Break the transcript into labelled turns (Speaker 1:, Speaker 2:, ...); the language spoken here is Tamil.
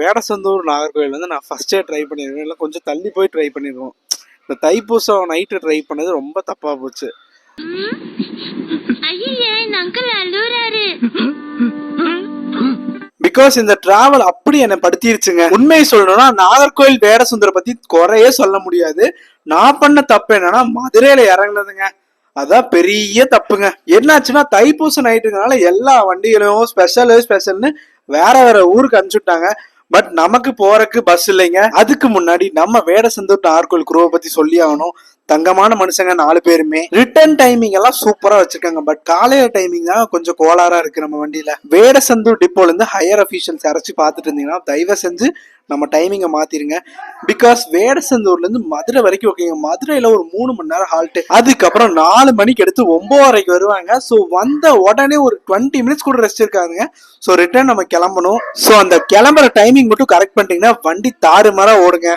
Speaker 1: வேடசந்தூர் நாகர்கோவில் வந்து நான் ஃபர்ஸ்டே ட்ரை பண்ணிருக்கேன், இல்லை கொஞ்சம் தள்ளி போய் ட்ரை பண்ணிருக்கோம். இந்த தைப்பூசம் நைட்டு ட்ரை பண்ணது ரொம்ப தப்பா போச்சு. பிகாஸ் இந்த டிராவல் அப்படி என்ன படுத்திருச்சுங்க. உண்மையை சொல்லணும்னா நாகர்கோவில் வேடசுந்தரை பத்தி குறையே சொல்ல முடியாது. நான் பண்ண தப்பு என்னன்னா மதுரையில இறங்குனதுங்க, அதான் பெரிய தப்புங்க. என்னாச்சுன்னா தைப்பூச நைட்டுனால எல்லா வண்டிகளையும் ஸ்பெஷல்னு வேற ஊருக்கு அனுப்பிச்சுட்டாங்க. பட் நமக்கு போறதுக்கு பஸ் இல்லைங்க. அதுக்கு முன்னாடி நம்ம வேடசந்தூர் நாகர்கோவில் குரூவை பத்தி சொல்லி ஆகணும். தங்கமான மனுஷங்க 4 பேருமே. ரிட்டர்ன் டைமிங் எல்லாம் சூப்பரா வச்சிருக்காங்க. பட் காலையில டைமிங் தான் கொஞ்சம் கோளாரா இருக்கு நம்ம வண்டியில. வேடசந்தூர் டிப்போல இருந்து ஹையர் அபிஷியல்ஸ் யாராச்சும் பாத்துட்டு இருந்தீங்கன்னா தயவு செஞ்சு நம்ம டைமிங்கை மாத்திருங்க. பிகாஸ் வேடசந்தூர்ல இருந்து மதுரை வரைக்கும் ஓகேங்க. மதுரையில ஒரு 3 மணி நேரம் ஹால்ட், அதுக்கப்புறம் 4 மணிக்கு எடுத்து 9:30 வருவாங்க. ஸோ வந்த உடனே ஒரு 20 மினிட்ஸ் கூட ரெஸ்ட் இருக்காங்க. ஸோ ரிட்டர்ன் நம்ம கிளம்பணும். ஸோ அந்த கிளம்புற டைமிங் மட்டும் கரெக்ட் பண்ணிட்டீங்கன்னா வண்டி தாறுமாறா ஓடுங்க.